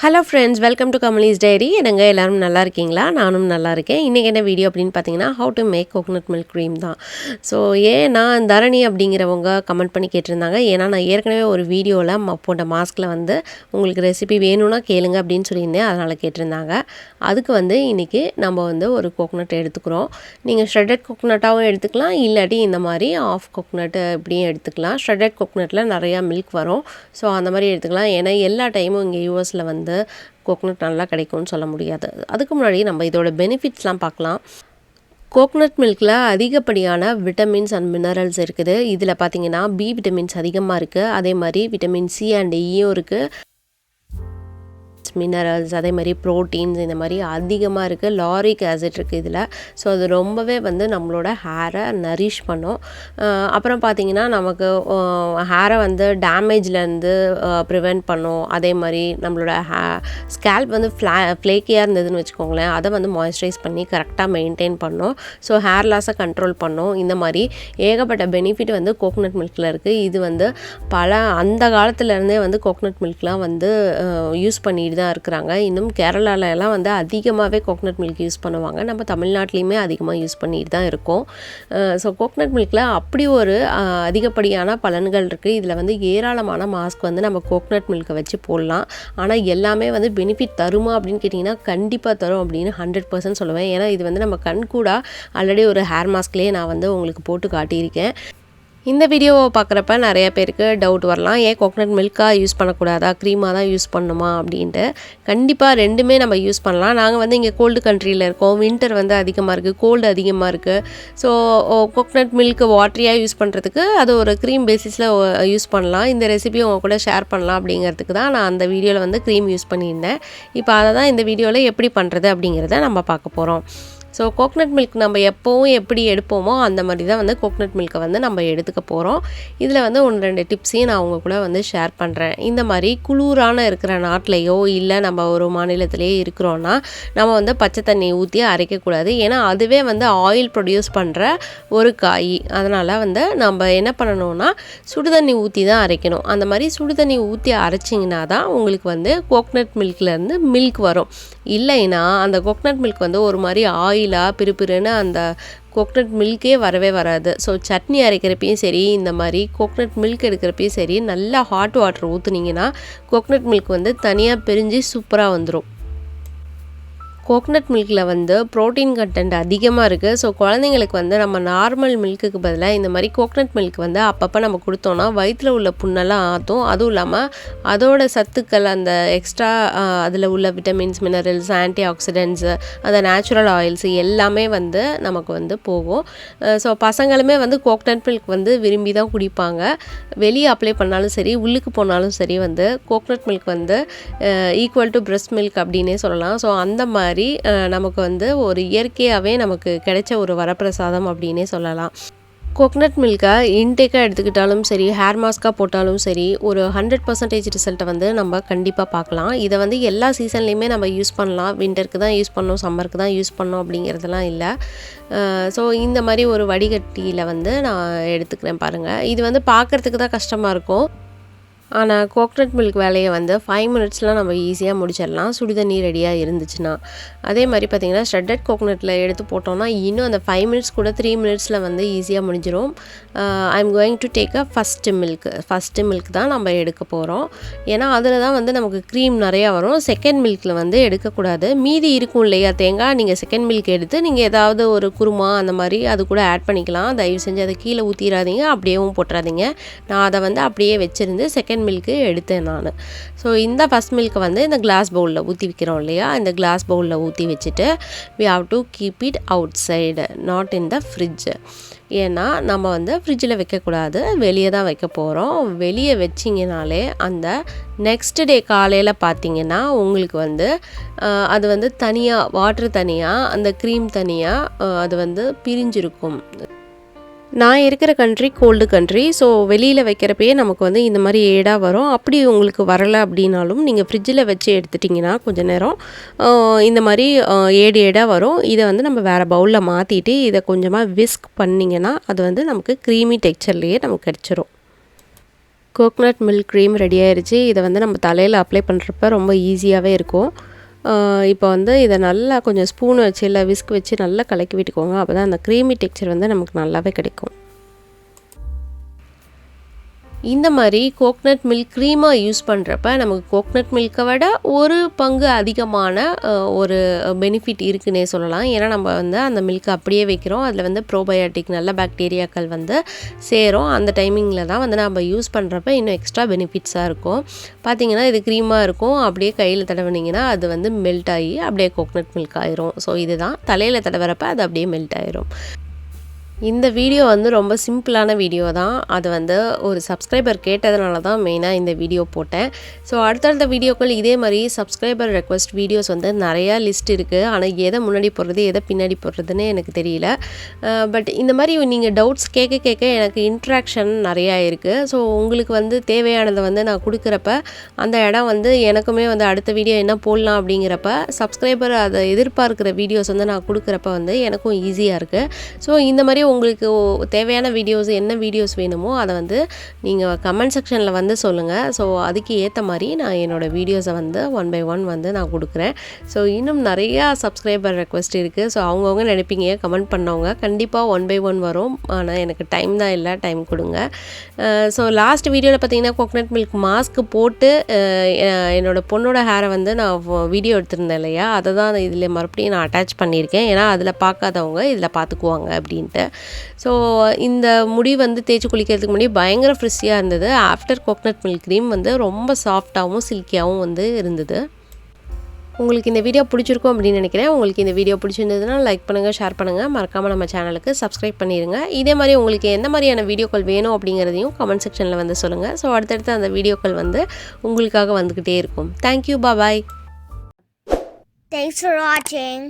Hello friends, welcome to KamalisDiary. என்னங்க எல்லாரும் நல்லா இருக்கீங்களா? நானும் நல்லா இருக்கேன். இன்னைக்கு என்ன வீடியோ அப்படினு பாத்தீங்கன்னா how to make coconut milk cream தான். சோ ஏன்னா தரணி அப்படிங்கறவங்க கமெண்ட் பண்ணி கேட்டிருந்தாங்க. ஏன்னா நான் ஏற்கனவே ஒரு வீடியோல போட்ட மாஸ்க்ல வந்து உங்களுக்கு ரெசிபி வேணும்னா கேளுங்க அப்படினு சொல்லியிருந்தேன். அதனால கேட்டிருந்தாங்க. அதுக்கு வந்து இன்னைக்கு நம்ம வந்து ஒரு கோகனட் எடுத்துக்கிறோம். நீங்க shredded coconutாவும் எடுத்துக்கலாம் இல்லாட்டி இந்த மாதிரி half coconut இப்படியும் எடுத்துக்கலாம். shredded coconutல நிறைய milk வரும். சோ அந்த மாதிரி எடுத்துக்கலாம். ஏன்னா எல்லா டைமும் இங்க யுஎஸ்ல வந்து கோகனட் நல்லா கிடைக்கும்னு சொல்ல முடியாது. அதுக்கு முன்னாடி நம்ம இதோட பெனிஃபிட்ஸ்லாம் பார்க்கலாம். கோகனட் மில்க்ல அதிகப்படியான விட்டமின்ஸ் அண்ட் மினரல்ஸ் இருக்குது. இதில் பார்த்தீங்கன்னா பி விட்டமின்ஸ் அதிகமாக இருக்குது. அதே மாதிரி விட்டமின் சி அண்ட் ஈயும் இருக்குது. மினரல்ஸ் அதே மாதிரி ப்ரோட்டீன்ஸ் இந்த மாதிரி அதிகமாக இருக்குது. லாரிக் ஆசிட் இருக்குது இதில். ஸோ அது ரொம்பவே வந்து நம்மளோட ஹேரை நரிஷ் பண்ணும். அப்புறம் பார்த்திங்கன்னா நமக்கு ஹேரை வந்து டேமேஜ்லேருந்து ப்ரிவெண்ட் பண்ணும். அதே மாதிரி நம்மளோட ஸ்கேல்ப் வந்து ஃப்ளேக்கியாக இருந்ததுன்னு வச்சுக்கோங்களேன், அதை வந்து மாய்ஸ்சரைஸ் பண்ணி கரெக்டாக மெயின்டைன் பண்ணும். ஸோ ஹேர் லாஸை கண்ட்ரோல் பண்ணும். இந்த மாதிரி ஏகப்பட்ட பெனிஃபிட் வந்து கோகனட் மில்கில் இருக்குது. இது வந்து அந்த காலத்துலேருந்தே வந்து கோகனட் மில்க்லாம் வந்து யூஸ் பண்ணிட்டு தான் இருக்கிறாங்க. இன்னும் கேரளால எல்லாம் வந்து அதிகமாகவே கோகனட் மில்க் யூஸ் பண்ணுவாங்க. நம்ம தமிழ்நாட்டிலையுமே அதிகமாக யூஸ் பண்ணிட்டு தான் இருக்கோம். ஸோ கோகனட் மில்கில் அப்படி ஒரு அதிகப்படியான பலன்கள் இருக்குது. இதில் வந்து ஏராளமான மாஸ்க் வந்து நம்ம கோகனட் மில்கை வச்சு போடலாம். ஆனால் எல்லாமே வந்து பெனிஃபிட் தருமா அப்படின்னு கேட்டிங்கன்னா கண்டிப்பாக தரும் அப்படின்னு 100% சொல்லுவேன். ஏன்னா இது வந்து நம்ம கண் கூட ஆல்ரெடி ஒரு ஹேர் மாஸ்க்லேயே நான் வந்து உங்களுக்கு போட்டு காட்டியிருக்கேன். இந்த வீடியோவை பார்க்குறப்ப நிறைய பேருக்கு டவுட் வரலாம், ஏன் கோகனட் மில்காக யூஸ் பண்ணக்கூடாதா, க்ரீமாக தான் யூஸ் பண்ணணுமா அப்படின்ட்டு. கண்டிப்பாக ரெண்டுமே நம்ம யூஸ் பண்ணலாம். நாங்கள் வந்து இங்கே கோல்டு கண்ட்ரியில் இருக்கோம். வின்டர் வந்து அதிகமாக இருக்குது, கோல்டு அதிகமாக இருக்குது. ஸோ கோகனட் மில்க் வாட்டரியாக யூஸ் பண்ணுறதுக்கு அது ஒரு க்ரீம் பேசிஸில் யூஸ் பண்ணலாம். இந்த ரெசிபியை உங்கள் கூட ஷேர் பண்ணலாம் அப்படிங்கிறதுக்கு தான் நான் அந்த வீடியோவில் வந்து க்ரீம் யூஸ் பண்ணியிருந்தேன். இப்போ அதை தான் இந்த வீடியோவில் எப்படி பண்ணுறது அப்படிங்கிறத நம்ம பார்க்க போகிறோம். ஸோ கோகனட் மில்க் நம்ம எப்போவும் எப்படி எடுப்போமோ அந்த மாதிரி தான் வந்து கோகனட் மில்கை வந்து நம்ம எடுத்துக்க போகிறோம். இதில் வந்து 1-2 டிப்ஸையும் நான் உங்கள் கூட வந்து ஷேர் பண்ணுறேன். இந்த மாதிரி குளிரான இருக்கிற நாட்டிலையோ இல்லை நம்ம ஒரு மாநிலத்திலேயே இருக்கிறோன்னா நம்ம வந்து பச்சை தண்ணி ஊற்றி அரைக்கக்கூடாது. ஏன்னா அதுவே வந்து ஆயில் ப்ரொடியூஸ் பண்ணுற ஒரு காய். அதனால் வந்து நம்ம என்ன பண்ணணும்னா சுடுதண்ணி ஊற்றி தான் அரைக்கணும். அந்த மாதிரி சுடுதண்ணி ஊற்றி அரைச்சிங்கன்னா தான் உங்களுக்கு வந்து கோகனட் மில்க்லேருந்து மில்க் வரும். இல்லைன்னா அந்த கோகனட் மில்க் வந்து ஒரு மாதிரி ஆயிலாக பிறுபிறுன்னு அந்த கோகனட் மில்கே வரவே வராது. ஸோ சட்னி அரைக்கிறப்பையும் சரி, இந்த மாதிரி கோகனட் மில்க் எடுக்கிறப்பையும் சரி, நல்லா ஹாட் வாட்டர் ஊற்றுனீங்கன்னா கோகனட் மில்க் வந்து தனியாக பிரிஞ்சு சூப்பராக வந்துடும். கோகனட் மில்கில் வந்து ப்ரோட்டீன் கண்டென்ட் அதிகமாக இருக்குது. ஸோ குழந்தைங்களுக்கு வந்து நம்ம நார்மல் மில்க்குக்கு பதிலாக இந்த மாதிரி கோகனட் மில்க் வந்து அப்பப்போ நம்ம கொடுத்தோன்னா வயிற்றில் உள்ள புண்ணெல்லாம் ஆற்றும். அதுவும் இல்லாமல் அதோட சத்துக்கள் அந்த எக்ஸ்ட்ரா அதில் உள்ள விட்டமின்ஸ், மினரல்ஸ், ஆன்டி ஆக்சிடென்ட்ஸு, அந்த நேச்சுரல் ஆயில்ஸ் எல்லாமே வந்து நமக்கு வந்து போகும். ஸோ பசங்களுமே வந்து கோகனட் மில்க் வந்து விரும்பி தான் குடிப்பாங்க. வெளியே அப்ளை பண்ணாலும் சரி, உள்ளுக்கு போனாலும் சரி, வந்து கோகனட் மில்க் வந்து ஈக்குவல் டு பிரெஸ்ட் மில்க் அப்படின்னே சொல்லலாம். ஸோ அந்த மாதிரி நமக்கு வந்து ஒரு இயற்கையாகவே நமக்கு கிடைச்ச ஒரு வரப்பிரசாதம் அப்படின்னே சொல்லலாம். கோகனட் மில்கை இன்டேக்காக எடுத்துக்கிட்டாலும் சரி, ஹேர் மாஸ்க்காக போட்டாலும் சரி, ஒரு 100% ரிசல்ட்டை வந்து நம்ம கண்டிப்பாக பார்க்கலாம். இதை வந்து எல்லா சீசன்லேயுமே நம்ம யூஸ் பண்ணலாம். வின்டருக்கு தான் யூஸ் பண்ணணும், சம்மருக்கு தான் யூஸ் பண்ணணும் அப்படிங்கிறதுலாம் இல்லை. ஸோ இந்த மாதிரி ஒரு வடிகட்டியில் வந்து நான் எடுத்துக்கிறேன் பாருங்கள். இது வந்து பார்க்குறதுக்கு தான் கஷ்டமாக இருக்கும். ஆனால் கோகனட் மில்க் வேலையை வந்து 5 மினிட்ஸ்லாம் நம்ம ஈஸியாக முடிச்சிடலாம், சுடுதண்ணி ரெடியாக இருந்துச்சுன்னா. அதே மாதிரி பார்த்திங்கன்னா ஷ்ரெட்டட் கோகனட்டில் எடுத்து போட்டோம்னா இன்னும் அந்த 5 மினிட்ஸ் கூட 3 மினிட்ஸில் வந்து ஈஸியாக முடிஞ்சிடும். I am going to take first milk தான் நம்ம எடுக்க போகிறோம். ஏன்னா அதில் தான் வந்து நமக்கு க்ரீம் நிறையா வரும். செகண்ட் மில்கில் வந்து எடுக்கக்கூடாது. மீதி இருக்கும் இல்லையா தேங்காய், நீங்கள் செகண்ட் மில்க் எடுத்து நீங்கள் ஏதாவது ஒரு குருமா அந்த மாதிரி அது கூட ஆட் பண்ணிக்கலாம். தயவு செஞ்சு அதை கீழே ஊற்றிடாதீங்க, அப்படியேவும் போட்டுறாதீங்க. நான் அதை வந்து அப்படியே வச்சுருந்து செகண்ட் மில்க்கு எடுத்தேன் நான். ஸோ இந்த ஃபஸ்ட் மில்க்கை வந்து இந்த கிளாஸ் பவுலில் ஊற்றி வைக்கிறோம் இல்லையா, இந்த கிளாஸ் பவுலில் ஊற்றி வச்சுட்டு we have to keep it outside, not in the fridge. ஏன்னா நம்ம வந்து ஃப்ரிட்ஜில் வைக்கக்கூடாது, வெளியே தான் வைக்க போகிறோம். வெளியே வச்சிங்கனாலே அந்த நெக்ஸ்ட் டே காலையில் பார்த்திங்கன்னா உங்களுக்கு வந்து அது வந்து தனியாக வாட்டர் தனியாக அந்த க்ரீம் தனியாக அது வந்து பிரிஞ்சிருக்கும். நான் இருக்கிற கண்ட்ரி கோல்டு கண்ட்ரி. ஸோ வெளியில் வைக்கிறப்பயே நமக்கு வந்து இந்த மாதிரி ஏடாக வரும். அப்படி உங்களுக்கு வரலை அப்படின்னாலும் நீங்கள் ஃப்ரிட்ஜில் வச்சு எடுத்துட்டிங்கன்னா கொஞ்சம் நேரம் இந்த மாதிரி ஏடாக வரும். இதை வந்து நம்ம வேறு பவுலில் மாற்றிட்டு இதை கொஞ்சமாக விஸ்க் பண்ணிங்கன்னா அது வந்து நமக்கு க்ரீமி டெக்ஸ்சர்லேயே நமக்கு கிடச்சிரும். கோகனட் மில்க் க்ரீம் ரெடி ஆயிடுச்சு. இதை வந்து நம்ம தலையில் அப்ளை பண்ணுறப்ப ரொம்ப ஈஸியாகவே இருக்கும். இப்போ வந்து இதை நல்லா கொஞ்சம் ஸ்பூன் வச்சு இல்லை விஸ்க் வச்சு நல்லா கலக்கி விட்டுக்கோங்க. அப்போ தான் அந்த க்ரீமி டெக்ஸ்சர் வந்து நமக்கு நல்லாவே கிடைக்கும். இந்த மாதிரி கோகனட் மில்க் க்ரீமாக யூஸ் பண்ணுறப்ப நமக்கு கோகனட் மில்க்கை விட ஒரு பங்கு அதிகமான ஒரு பெனிஃபிட் இருக்குன்னே சொல்லலாம். ஏன்னா நம்ம வந்து அந்த மில்க் அப்படியே வைக்கிறோம். அதில் வந்து ப்ரோபயோட்டிக் நல்ல பாக்டீரியாக்கள் வந்து சேரும். அந்த டைமிங்கில் தான் வந்து நம்ம யூஸ் பண்ணுறப்ப இன்னும் எக்ஸ்ட்ரா பெனிஃபிட்ஸாக இருக்கும். பார்த்திங்கன்னா இது க்ரீமாக இருக்கும். அப்படியே கையில் தடவினீங்கன்னா அது வந்து மெல்ட் ஆகி அப்படியே கோகனட் மில்க் ஆயிரும். ஸோ இதுதான் தலையில் தடவுறப்ப அது அப்படியே மெல்ட் ஆயிரும். இந்த வீடியோ வந்து ரொம்ப சிம்பிளான வீடியோ தான். அது வந்து ஒரு சப்ஸ்கிரைபர் கேட்டதுனால தான் மெயினாக இந்த வீடியோ போட்டேன். ஸோ அடுத்தடுத்த வீடியோக்கள் இதே மாதிரி சப்ஸ்கிரைபர் ரெக்வஸ்ட் வீடியோஸ் வந்து நிறையா லிஸ்ட் இருக்குது. ஆனால் எதை முன்னாடி போடுறது எதை பின்னாடி போடுறதுன்னு எனக்கு தெரியல. பட் இந்த மாதிரி நீங்கள் டவுட்ஸ் கேட்க கேட்க எனக்கு இன்ட்ராக்ஷன் நிறையா இருக்குது. ஸோ உங்களுக்கு வந்து தேவையானதை வந்து நான் கொடுக்குறப்ப அந்த இடம் வந்து எனக்குமே வந்து அடுத்த வீடியோ என்ன போடலாம் அப்படிங்கிறப்ப சப்ஸ்கிரைபர் அதை எதிர்பார்க்குற வீடியோஸ் வந்து நான் கொடுக்குறப்ப வந்து எனக்கும் ஈஸியாக இருக்குது. ஸோ இந்த மாதிரி உங்களுக்கு தேவையான வீடியோஸ் என்ன வீடியோஸ் வேணுமோ அதை வந்து நீங்கள் கமெண்ட் செக்ஷனில் வந்து சொல்லுங்கள். ஸோ அதுக்கு ஏற்ற மாதிரி நான் என்னோடய வீடியோஸை வந்து 1 by 1 வந்து நான் கொடுக்குறேன். ஸோ இன்னும் நிறையா சப்ஸ்கிரைபர் ரெக்வஸ்ட் இருக்குது. ஸோ அவங்கவுங்க நினைப்பீங்க கமெண்ட் பண்ணவங்க கண்டிப்பாக 1 by 1 வரும். ஆனால் எனக்கு டைம் தான் இல்லை, டைம் கொடுங்க. ஸோ லாஸ்ட் வீடியோவில் பார்த்தீங்கன்னா கோகனட் மில்க் மாஸ்க் போட்டு என்னோடய பொண்ணோட ஹேரை வந்து நான் வீடியோ எடுத்திருந்தேன் இல்லையா, அதை தான் இதில் மறுபடியும் நான் அட்டாச் பண்ணியிருக்கேன். ஏன்னா அதில் பார்க்காதவங்க இதில் பார்த்துக்குவாங்க அப்படின்ட்டு. ஸோ இந்த முடி வந்து தேய்ச்சி குளிக்கிறதுக்கு முன்னாடி பயங்கர ஃப்ரிஸியாக இருந்தது. ஆஃப்டர் கோகனட் மில்க் க்ரீம் வந்து ரொம்ப சாஃப்டாகவும் சில்கியாகவும் வந்து இருந்தது. உங்களுக்கு இந்த வீடியோ பிடிச்சிருக்கும் அப்படின்னு நினைக்கிறேன். உங்களுக்கு இந்த வீடியோ பிடிச்சிருந்ததுன்னா லைக் பண்ணுங்கள், ஷேர் பண்ணுங்கள், மறக்காமல் நம்ம சேனலுக்கு சப்ஸ்கிரைப் பண்ணிடுங்க. இதே மாதிரி உங்களுக்கு எந்த மாதிரியான வீடியோக்கள் வேணும் அப்படிங்கிறதையும் கமெண்ட் செக்ஷனில் வந்து சொல்லுங்கள். ஸோ அடுத்தடுத்து அந்த வீடியோக்கள் வந்து உங்களுக்காக வந்துக்கிட்டே இருக்கும். Thank you, bye. Thanks for watching.